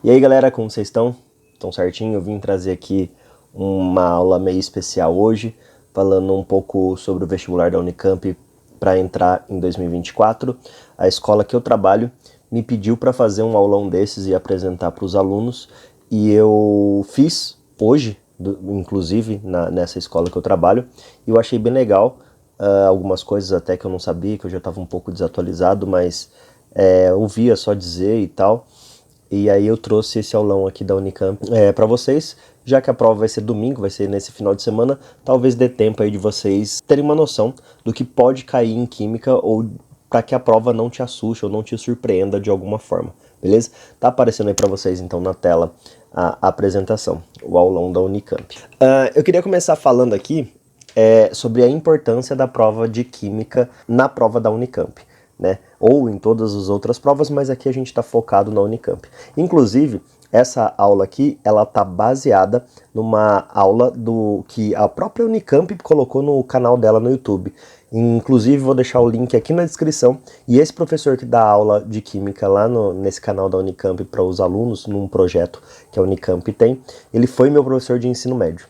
E aí galera, como vocês estão? Estão certinho? Eu vim trazer aqui uma aula meio especial hoje, falando um pouco sobre o vestibular da Unicamp para entrar em 2024. A escola que eu trabalho me pediu para fazer um aulão desses e apresentar para os alunos, e eu fiz hoje, inclusive nessa escola que eu trabalho, e eu achei bem legal. Algumas coisas até que eu não sabia, que eu já estava um pouco desatualizado, mas ouvia só dizer e tal. E aí eu trouxe esse aulão aqui da Unicamp para vocês, já que a prova vai ser domingo, vai ser nesse final de semana, talvez dê tempo aí de vocês terem uma noção do que pode cair em química, ou para que a prova não te assuste ou não te surpreenda de alguma forma, beleza? Tá aparecendo aí para vocês então na tela a apresentação, o aulão da Unicamp. Eu queria começar falando aqui sobre a importância da prova de química na prova da Unicamp, né? Ou em todas as outras provas, mas aqui a gente está focado na Unicamp. Inclusive, essa aula aqui, ela está baseada numa aula que a própria Unicamp colocou no canal dela no YouTube. Inclusive, vou deixar o link aqui na descrição. E esse professor que dá aula de química lá nesse canal da Unicamp para os alunos, num projeto que a Unicamp tem, ele foi meu professor de ensino médio.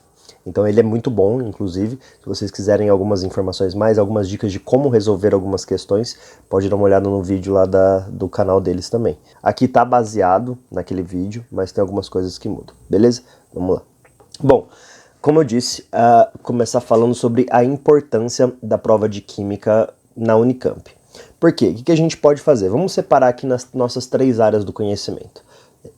Então ele é muito bom, inclusive. Se vocês quiserem algumas informações mais, algumas dicas de como resolver algumas questões, pode dar uma olhada no vídeo lá do canal deles também. Aqui tá baseado naquele vídeo, mas tem algumas coisas que mudam, beleza? Vamos lá. Bom, como eu disse, começar falando sobre a importância da prova de química na Unicamp. Por quê? O que a gente pode fazer? Vamos separar aqui nas nossas 3 áreas do conhecimento: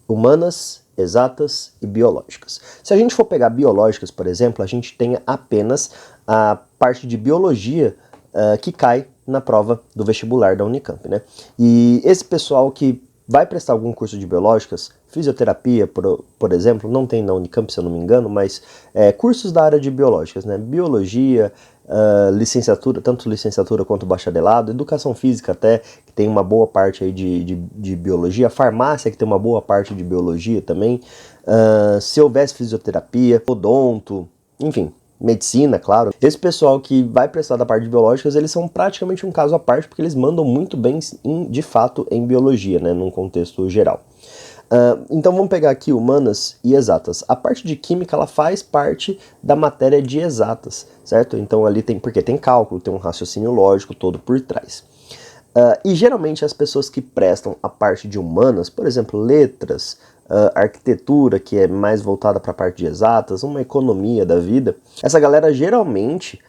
humanas, exatas e biológicas. Se a gente for pegar biológicas, por exemplo, a gente tem apenas a parte de biologia que cai na prova do vestibular da Unicamp, né? E esse pessoal que vai prestar algum curso de biológicas, fisioterapia, por exemplo, não tem na Unicamp, se eu não me engano, mas cursos da área de biológicas, né? Biologia, licenciatura, tanto licenciatura quanto bacharelado, educação física até, que tem uma boa parte aí de biologia, farmácia, que tem uma boa parte de biologia também, se houvesse fisioterapia, odonto, enfim, medicina, claro. Esse pessoal que vai prestar da parte de biológicas, eles são praticamente um caso à parte, porque eles mandam muito bem, de fato, em biologia, né, num contexto geral. Então vamos pegar aqui humanas e exatas. A parte de química, ela faz parte da matéria de exatas, certo? Então ali porque tem cálculo, tem um raciocínio lógico todo por trás. E geralmente as pessoas que prestam a parte de humanas, por exemplo, letras, arquitetura, que é mais voltada para a parte de exatas, uma economia da vida, essa galera geralmente,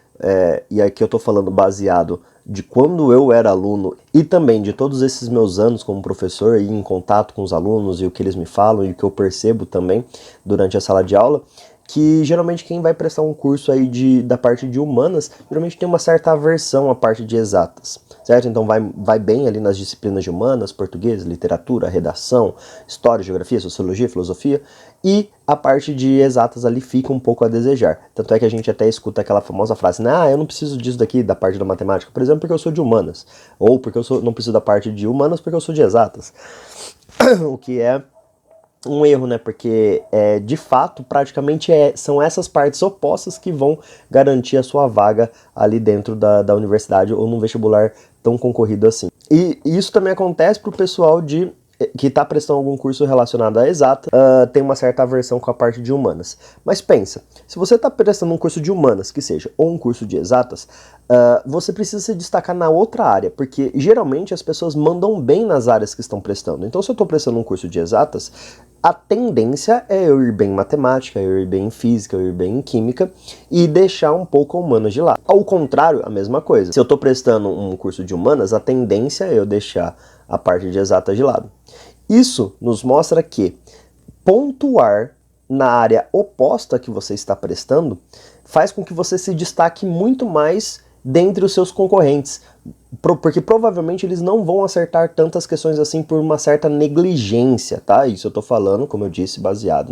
e aqui eu estou falando baseado de quando eu era aluno e também de todos esses meus anos como professor e em contato com os alunos e o que eles me falam e o que eu percebo também durante a sala de aula, que geralmente quem vai prestar um curso aí da parte de humanas, geralmente tem uma certa aversão à parte de exatas, certo? Então vai bem ali nas disciplinas de humanas, português, literatura, redação, história, geografia, sociologia, filosofia, e a parte de exatas ali fica um pouco a desejar. Tanto é que a gente até escuta aquela famosa frase, né? Eu não preciso disso daqui, da parte da matemática, por exemplo, porque eu sou de humanas, ou porque não preciso da parte de humanas porque eu sou de exatas. O que é um erro, né? Porque de fato, praticamente são essas partes opostas que vão garantir a sua vaga ali dentro da universidade ou num vestibular tão concorrido assim. E isso também acontece para o pessoal que está prestando algum curso relacionado à exata, tem uma certa aversão com a parte de humanas. Mas pensa, se você está prestando um curso de humanas, que seja, ou um curso de exatas, você precisa se destacar na outra área, porque geralmente as pessoas mandam bem nas áreas que estão prestando. Então se eu estou prestando um curso de exatas, a tendência é eu ir bem em matemática, eu ir bem em física, eu ir bem em química e deixar um pouco a humanas de lado. Ao contrário, a mesma coisa. Se eu estou prestando um curso de humanas, a tendência é eu deixar a parte de exatas de lado. Isso nos mostra que pontuar na área oposta que você está prestando faz com que você se destaque muito mais dentre os seus concorrentes, porque provavelmente eles não vão acertar tantas questões assim por uma certa negligência, tá? Isso eu tô falando, como eu disse, baseado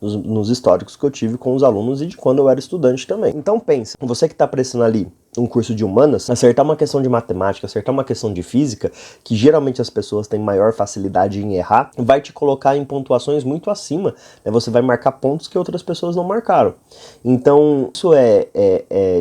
nos históricos que eu tive com os alunos e de quando eu era estudante também. Então pensa, você que está prestando ali um curso de humanas, acertar uma questão de matemática, acertar uma questão de física, que geralmente as pessoas têm maior facilidade em errar, vai te colocar em pontuações muito acima, né? Você vai marcar pontos que outras pessoas não marcaram. Então, isso é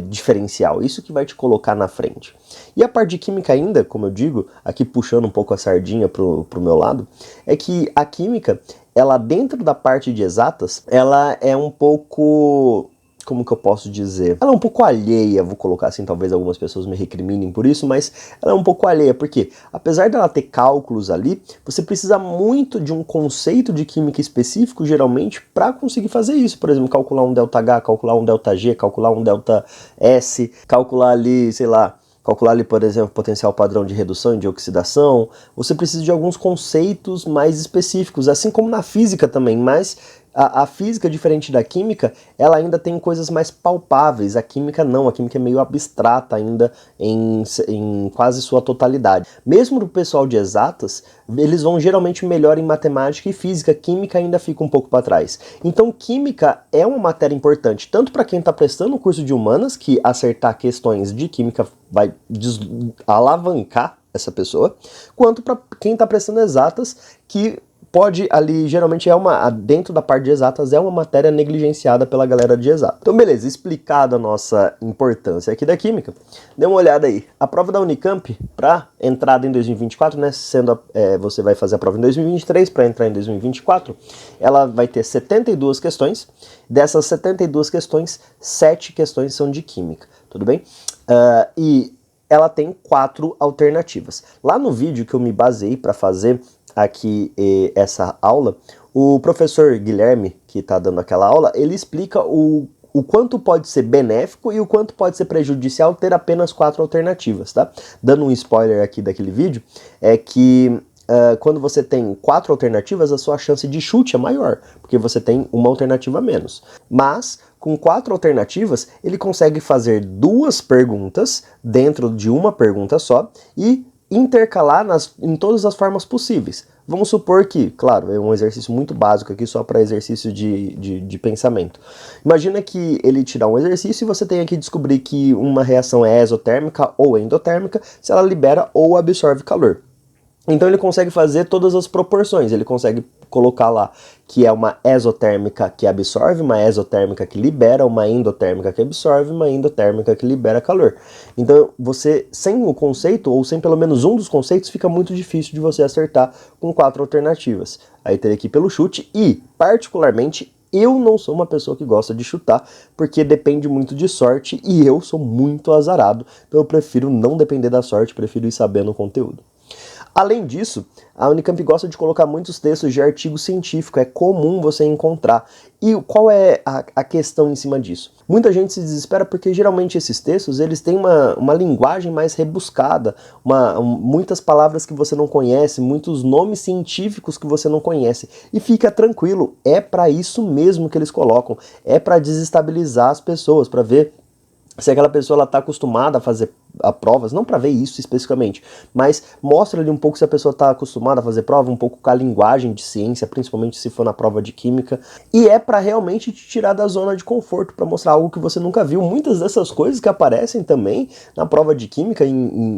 diferencial, isso que vai te colocar na frente. E a parte de química ainda, como eu digo, aqui puxando um pouco a sardinha pro meu lado, é que a química, ela dentro da parte de exatas, ela é um pouco... como que eu posso dizer? Ela é um pouco alheia, vou colocar assim, talvez algumas pessoas me recriminem por isso, mas ela é um pouco alheia, porque apesar dela ter cálculos ali, você precisa muito de um conceito de química específico, geralmente, para conseguir fazer isso. Por exemplo, calcular um ΔH, calcular um ΔG, calcular um ΔS, calcular ali, sei lá, calcular ali, por exemplo, potencial padrão de redução e de oxidação. Você precisa de alguns conceitos mais específicos, assim como na física também, mas a física, diferente da química, ela ainda tem coisas mais palpáveis. A química não, a química é meio abstrata ainda em quase sua totalidade. Mesmo o pessoal de exatas, eles vão geralmente melhor em matemática e física, química ainda fica um pouco para trás. Então química é uma matéria importante, tanto para quem está prestando o curso de humanas, que acertar questões de química vai alavancar essa pessoa, quanto para quem está prestando exatas, que pode ali, geralmente dentro da parte de exatas, é uma matéria negligenciada pela galera de exatas. Então beleza, explicada a nossa importância aqui da química, dê uma olhada aí. A prova da Unicamp, para entrada em 2024, né, você vai fazer a prova em 2023, para entrar em 2024, ela vai ter 72 questões, dessas 72 questões, 7 questões são de química, tudo bem? E ela tem 4 alternativas. Lá no vídeo que eu me baseei para fazer aqui essa aula, o professor Guilherme, que está dando aquela aula, ele explica o quanto pode ser benéfico e o quanto pode ser prejudicial ter apenas 4 alternativas, tá? Dando um spoiler aqui daquele vídeo, é que quando você tem 4 alternativas, a sua chance de chute é maior, porque você tem uma alternativa a menos. Mas, com 4 alternativas, ele consegue fazer 2 perguntas dentro de uma pergunta só e intercalar em todas as formas possíveis. Vamos supor que, claro, é um exercício muito básico aqui, só para exercício de pensamento. Imagina que ele te dá um exercício e você tem que descobrir que uma reação é exotérmica ou endotérmica, se ela libera ou absorve calor. Então ele consegue fazer todas as proporções, ele consegue colocar lá que é uma exotérmica que absorve, uma exotérmica que libera, uma endotérmica que absorve, uma endotérmica que libera calor. Então você, sem o conceito, ou sem pelo menos um dos conceitos, fica muito difícil de você acertar com 4 alternativas. Aí teria que ir pelo chute e, particularmente, eu não sou uma pessoa que gosta de chutar, porque depende muito de sorte e eu sou muito azarado, então eu prefiro não depender da sorte, prefiro ir sabendo o conteúdo. Além disso, a Unicamp gosta de colocar muitos textos de artigo científico, é comum você encontrar. E qual é a questão em cima disso? Muita gente se desespera porque geralmente esses textos eles têm uma linguagem mais rebuscada, muitas palavras que você não conhece, muitos nomes científicos que você não conhece. E fica tranquilo, é para isso mesmo que eles colocam, é para desestabilizar as pessoas, para ver se aquela pessoa está acostumada a fazer provas, não para ver isso especificamente, mas mostra ali um pouco se a pessoa está acostumada a fazer prova, um pouco com a linguagem de ciência, principalmente se for na prova de química, e é para realmente te tirar da zona de conforto, para mostrar algo que você nunca viu. Muitas dessas coisas que aparecem também na prova de química,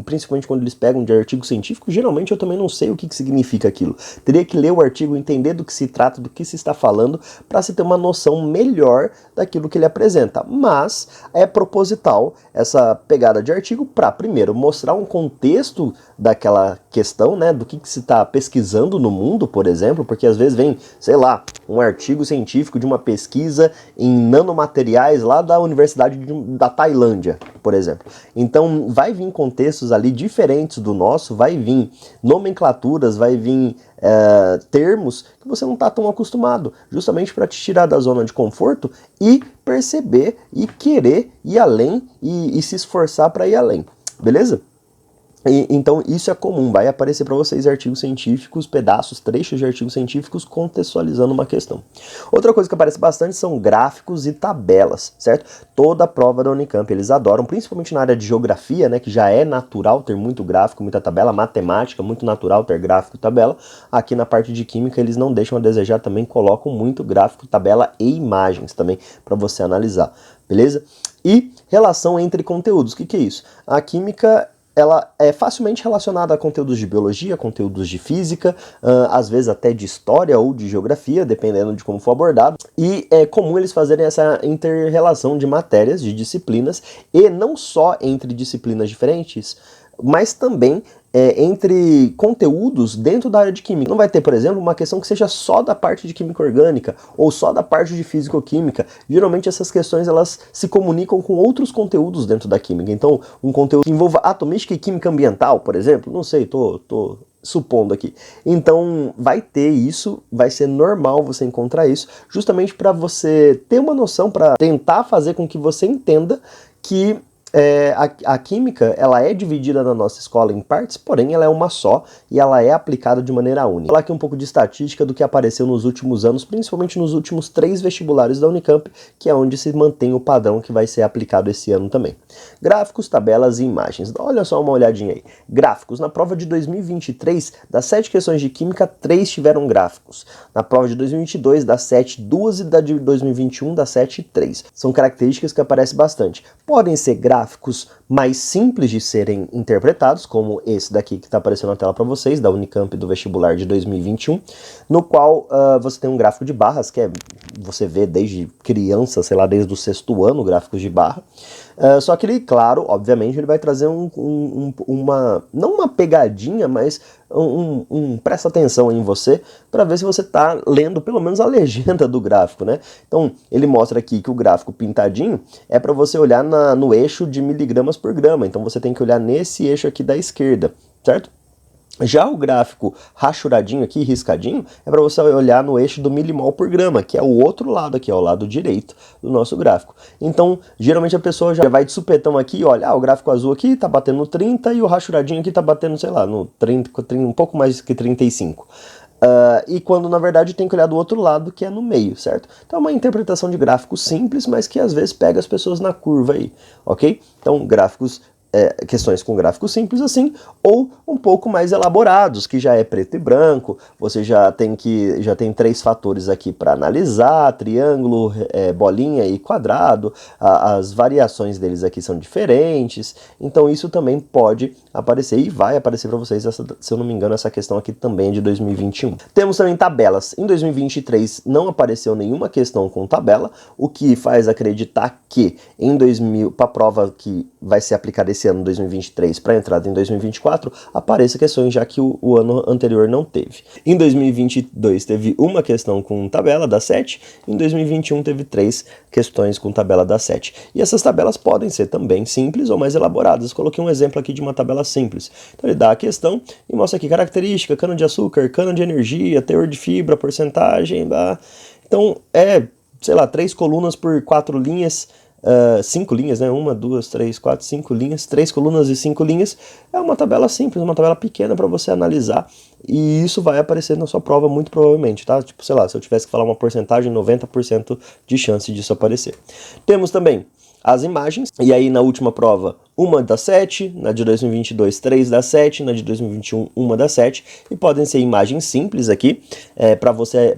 principalmente quando eles pegam de artigo científico, geralmente eu também não sei o que significa aquilo. Teria que ler o artigo, entender do que se trata, do que se está falando, para se ter uma noção melhor daquilo que ele apresenta. Mas é proposital essa pegada de artigo para, primeiro, mostrar um contexto daquela questão, né, do que se está pesquisando no mundo, por exemplo, porque às vezes vem, sei lá, um artigo científico de uma pesquisa em nanomateriais lá da Universidade da Tailândia, por exemplo. Então, vai vir contextos ali diferentes do nosso, vai vir nomenclaturas, vai vir termos que você não está tão acostumado, justamente para te tirar da zona de conforto e perceber e querer ir além e se esforçar para ir além, beleza? Então isso é comum, vai aparecer para vocês artigos científicos, pedaços, trechos de artigos científicos contextualizando uma questão. Outra coisa que aparece bastante são gráficos e tabelas, certo? Toda a prova da Unicamp eles adoram, principalmente na área de geografia, né, que já é natural ter muito gráfico, muita tabela, matemática, muito natural ter gráfico e tabela. Aqui na parte de química eles não deixam a desejar, também colocam muito gráfico, tabela e imagens também para você analisar, beleza? E relação entre conteúdos, o que é isso? A química ela é facilmente relacionada a conteúdos de biologia, conteúdos de física, às vezes até de história ou de geografia, dependendo de como for abordado. E é comum eles fazerem essa inter-relação de matérias, de disciplinas, e não só entre disciplinas diferentes, mas também entre conteúdos dentro da área de química. Não vai ter, por exemplo, uma questão que seja só da parte de química orgânica ou só da parte de físico-química. Geralmente essas questões elas se comunicam com outros conteúdos dentro da química. Então, um conteúdo que envolva atomística e química ambiental, por exemplo, não sei, tô supondo aqui. Então, vai ter isso, vai ser normal você encontrar isso, justamente para você ter uma noção, para tentar fazer com que você entenda que a química ela é dividida na nossa escola em partes, porém ela é uma só e ela é aplicada de maneira única. Vou falar aqui um pouco de estatística do que apareceu nos últimos anos, principalmente nos últimos 3 vestibulares da Unicamp, que é onde se mantém o padrão que vai ser aplicado esse ano também. Gráficos, tabelas e imagens. Olha só uma olhadinha aí. Gráficos. Na prova de 2023, das 7 questões de química, 3 tiveram gráficos. Na prova de 2022, das 7, 2 e da de 2021, das 7, 3. São características que aparecem bastante. Podem ser gráficos mais simples de serem interpretados, como esse daqui que está aparecendo na tela para vocês, da Unicamp do vestibular de 2021, no qual você tem um gráfico de barras, que você vê desde criança, sei lá, desde o 6º ano, gráficos de barra. Só que ele, claro, obviamente, ele vai trazer não uma pegadinha, mas presta atenção em você para ver se você está lendo pelo menos a legenda do gráfico, né? Então, ele mostra aqui que o gráfico pintadinho é para você olhar no eixo de miligramas por grama. Então, você tem que olhar nesse eixo aqui da esquerda, certo? Já o gráfico rachuradinho aqui, riscadinho, é para você olhar no eixo do milimol por grama, que é o outro lado aqui, ó, o lado direito do nosso gráfico. Então, geralmente a pessoa já vai de supetão aqui, olha, o gráfico azul aqui tá batendo no 30 e o rachuradinho aqui tá batendo, sei lá, no 30, um pouco mais que 35. E quando na verdade tem que olhar do outro lado, que é no meio, certo? Então é uma interpretação de gráfico simples, mas que às vezes pega as pessoas na curva aí, ok? Então, gráficos questões com gráficos simples assim, ou um pouco mais elaborados, que já é preto e branco, você já tem 3 fatores aqui para analisar, triângulo, bolinha e quadrado, as variações deles aqui são diferentes, então isso também pode aparecer e vai aparecer para vocês, se eu não me engano, essa questão aqui também é de 2021. Temos também tabelas. Em 2023 não apareceu nenhuma questão com tabela, o que faz acreditar que para a prova que vai ser aplicada esse ano, 2023, para a entrada em 2024, apareça questões já que o ano anterior não teve. Em 2022 teve uma questão com tabela das 7, em 2021 teve 3 questões com tabela das 7. E essas tabelas podem ser também simples ou mais elaboradas. Coloquei um exemplo aqui de uma tabela simples. Então ele dá a questão e mostra aqui característica, cana de açúcar, cana de energia, teor de fibra, porcentagem, então sei lá, 3 colunas por 4 linhas, 5 linhas, né? 1, 2, 3, 4, 5 linhas, 3 colunas e 5 linhas. É uma tabela simples, uma tabela pequena para você analisar. E isso vai aparecer na sua prova muito provavelmente, tá? Tipo, sei lá, se eu tivesse que falar uma porcentagem, 90% de chance disso aparecer. Temos também as imagens, e aí na última prova, 1 das 7, na de 2022, 3 das 7, na de 2021, 1 das 7, e podem ser imagens simples aqui,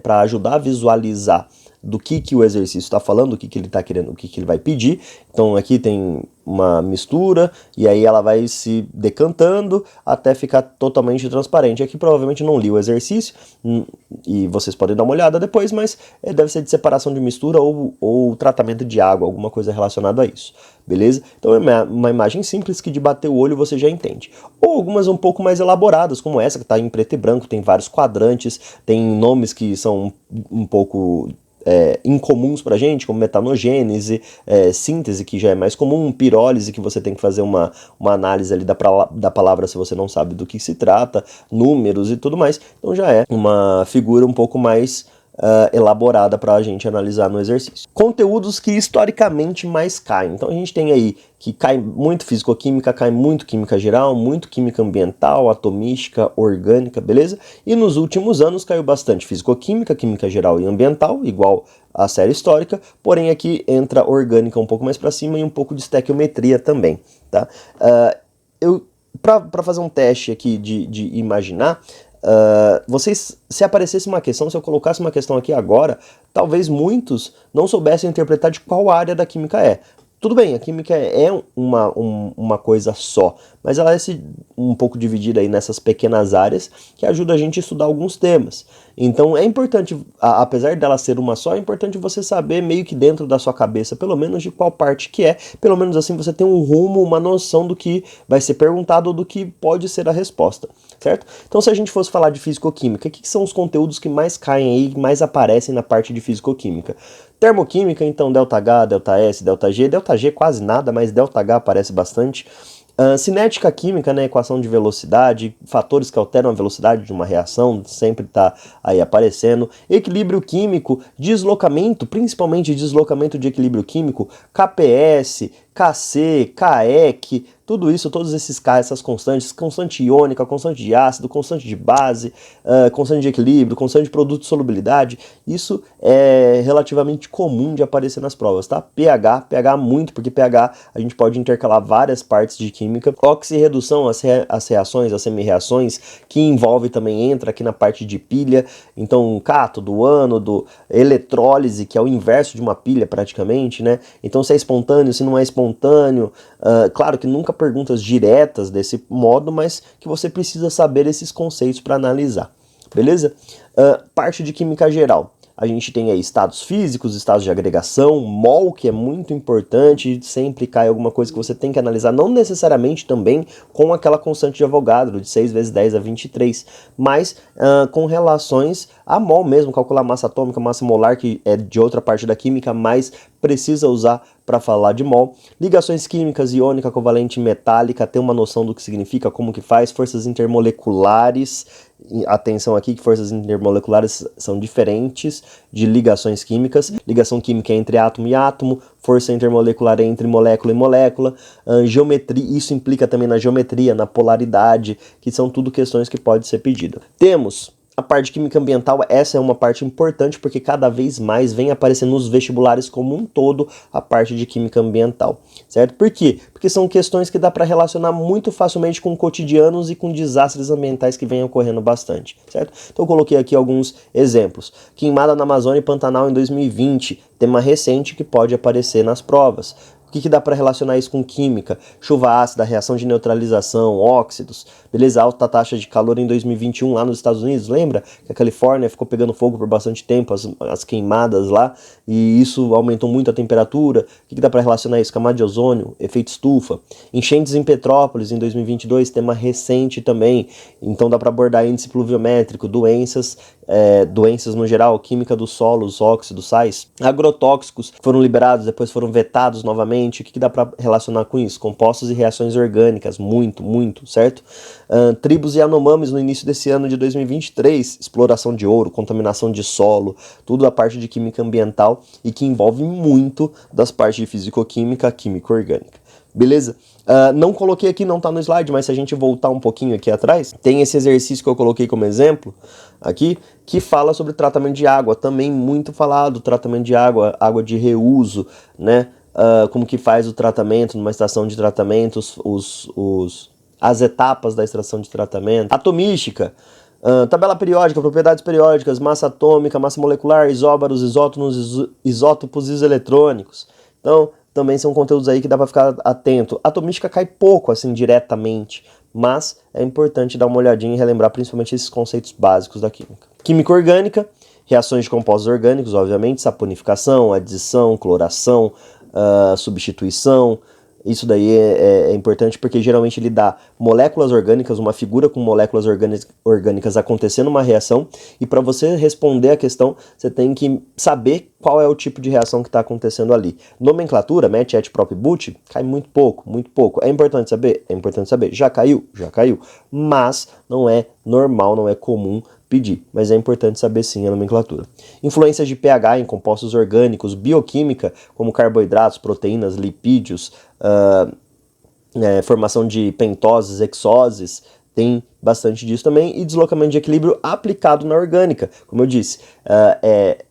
para ajudar a visualizar do que o exercício está falando, o que ele está querendo, o que ele vai pedir. Então aqui tem uma mistura e aí ela vai se decantando até ficar totalmente transparente. Aqui provavelmente não li o exercício e vocês podem dar uma olhada depois, mas deve ser de separação de mistura ou tratamento de água, alguma coisa relacionada a isso, beleza? Então é uma imagem simples que de bater o olho você já entende. Ou algumas um pouco mais elaboradas, como essa que está em preto e branco, tem vários quadrantes, tem nomes que são um pouco incomuns pra gente, como metanogênese, síntese, que já é mais comum, pirólise, que você tem que fazer uma análise ali da palavra se você não sabe do que se trata, números e tudo mais. Então já é uma figura um pouco mais elaborada para a gente analisar no exercício. Conteúdos que historicamente mais caem. Então a gente tem aí que cai muito físico-química, cai muito química geral, muito química ambiental, atomística, orgânica, beleza? E nos últimos anos caiu bastante físico-química, química geral e ambiental, igual a série histórica, porém aqui entra orgânica um pouco mais para cima e um pouco de estequiometria também, tá? Para fazer um teste aqui de imaginar, vocês, se aparecesse uma questão, se eu colocasse uma questão aqui agora, talvez muitos não soubessem interpretar de qual área da química é. Tudo bem, a química é uma coisa só, mas ela é um pouco dividida aí nessas pequenas áreas que ajuda a gente a estudar alguns temas. Então é importante, apesar dela ser uma só, é importante você saber meio que dentro da sua cabeça, pelo menos de qual parte que é, pelo menos assim você tem um rumo, uma noção do que vai ser perguntado ou do que pode ser a resposta, certo? Então se a gente fosse falar de físico-química, o que são os conteúdos que mais caem aí, que mais aparecem na parte de físico-química? Termoquímica, então, ΔH, ΔS, ΔG, ΔG quase nada, mas ΔH aparece bastante. Cinética química, né, equação de velocidade, fatores que alteram a velocidade de uma reação, sempre está aí aparecendo. Equilíbrio químico, deslocamento, principalmente deslocamento de equilíbrio químico, KPS, KC, KEC, tudo isso, todos esses K, essas constantes, constante iônica, constante de ácido, constante de base, constante de equilíbrio, constante de produto de solubilidade, isso é relativamente comum de aparecer nas provas, tá? pH muito, porque pH a gente pode intercalar várias partes de química. Oxirredução, as reações, as semi-reações, que envolve também, entra aqui na parte de pilha, então cátodo, ânodo, eletrólise, que é o inverso de uma pilha praticamente, né? Então se é espontâneo, se não é espontâneo, claro que nunca perguntas diretas desse modo, mas que você precisa saber esses conceitos para analisar, beleza? Parte de química geral. A gente tem aí estados físicos, estados de agregação, mol, que é muito importante, sempre cai alguma coisa que você tem que analisar, não necessariamente também com aquela constante de Avogadro, de 6 vezes 10 a 23, mas com relações a mol mesmo, calcular massa atômica, massa molar, que é de outra parte da química, mas precisa usar para falar de mol. Ligações químicas, iônica, covalente, metálica, ter uma noção do que significa, como que faz, forças intermoleculares. Atenção aqui que forças intermoleculares são diferentes de ligações químicas. Ligação química é entre átomo e átomo, força intermolecular é entre molécula e molécula. Geometria, isso implica também na geometria, na polaridade, que são tudo questões que pode ser pedidas. Temos a parte de química ambiental, essa é uma parte importante porque cada vez mais vem aparecendo nos vestibulares como um todo a parte de química ambiental, certo? Por quê? Porque são questões que dá para relacionar muito facilmente com cotidianos e com desastres ambientais que vêm ocorrendo bastante, certo? Então eu coloquei aqui alguns exemplos. Queimada na Amazônia e Pantanal em 2020, tema recente que pode aparecer nas provas. O que dá para relacionar isso com química? Chuva ácida, reação de neutralização, óxidos, beleza? Alta taxa de calor em 2021 lá nos Estados Unidos, lembra? Que a Califórnia ficou pegando fogo por bastante tempo, as queimadas lá, e isso aumentou muito a temperatura. O que dá para relacionar isso? Camada de ozônio, efeito estufa. Enchentes em Petrópolis em 2022, tema recente também, então dá para abordar índice pluviométrico, doenças no geral, química dos solos, óxidos, sais. Agrotóxicos foram liberados, depois foram vetados novamente. O que dá para relacionar com isso? Compostos e reações orgânicas, muito, certo? Tribos e anomames no início desse ano de 2023, exploração de ouro, contaminação de solo, tudo a parte de química ambiental e que envolve muito das partes de fisicoquímica, química orgânica. Beleza? Não coloquei aqui, não tá no slide, mas se a gente voltar um pouquinho aqui atrás, tem esse exercício que eu coloquei como exemplo aqui, que fala sobre tratamento de água, também muito falado, tratamento de água, água de reuso, né? Como que faz o tratamento numa estação de tratamento, as etapas da extração de tratamento. Atomística, tabela periódica, propriedades periódicas, massa atômica, massa molecular, isóbaros, isótopos isoeletrônicos. Então, também são conteúdos aí que dá para ficar atento. Atomística cai pouco, assim, diretamente, mas é importante dar uma olhadinha e relembrar principalmente esses conceitos básicos da química. Química orgânica, reações de compostos orgânicos, obviamente, saponificação, adição, cloração, substituição. Isso daí é importante porque geralmente ele dá moléculas orgânicas, uma figura com moléculas orgânicas acontecendo uma reação, e para você responder a questão, você tem que saber qual é o tipo de reação que está acontecendo ali. Nomenclatura, MET, ET, PROP, BUT, cai muito pouco. É importante saber? É importante saber. Já caiu? Já caiu. Mas não é normal, não é comum pedir, mas é importante saber sim a nomenclatura. Influências de pH em compostos orgânicos, bioquímica, como carboidratos, proteínas, lipídios, formação de pentoses, hexoses, tem bastante disso também, e deslocamento de equilíbrio aplicado na orgânica. Como eu disse,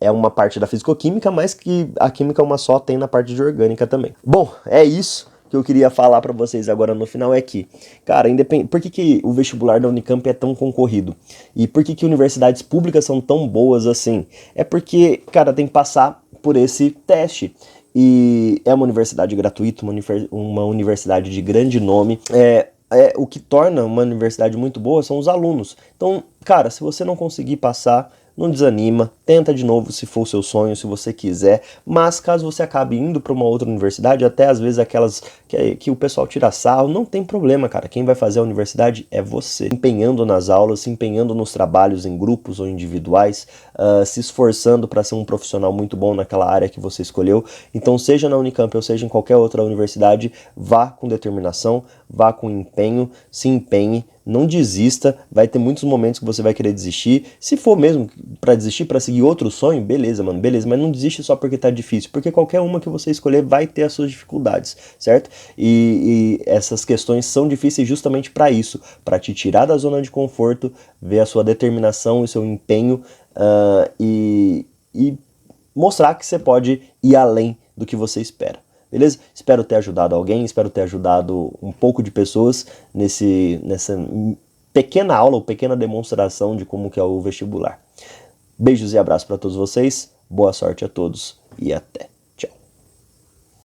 é uma parte da fisicoquímica, mas que a química uma só tem na parte de orgânica também. Bom, é isso que eu queria falar para vocês agora no final é que, cara, por que o vestibular da Unicamp é tão concorrido? E por que universidades públicas são tão boas assim? É porque, cara, tem que passar por esse teste. E é uma universidade gratuita, uma universidade de grande nome. O que torna uma universidade muito boa são os alunos. Então, cara, se você não conseguir passar, não desanima, tenta de novo se for o seu sonho, se você quiser, mas caso você acabe indo para uma outra universidade, até às vezes aquelas que o pessoal tira sarro, não tem problema, cara, quem vai fazer a universidade é você, empenhando nas aulas, se empenhando nos trabalhos em grupos ou individuais, se esforçando para ser um profissional muito bom naquela área que você escolheu. Então, seja na Unicamp ou seja em qualquer outra universidade, vá com determinação, vá com empenho, se empenhe, não desista, vai ter muitos momentos que você vai querer desistir. Se for mesmo para desistir, para seguir outro sonho, beleza, mano, beleza, mas não desiste só porque tá difícil, porque qualquer uma que você escolher vai ter as suas dificuldades, certo? E essas questões são difíceis justamente para isso, para te tirar da zona de conforto, ver a sua determinação e seu empenho e mostrar que você pode ir além do que você espera. Beleza? Espero ter ajudado alguém, espero ter ajudado um pouco de pessoas nessa pequena aula ou pequena demonstração de como que é o vestibular. Beijos e abraços para todos vocês, boa sorte a todos e até!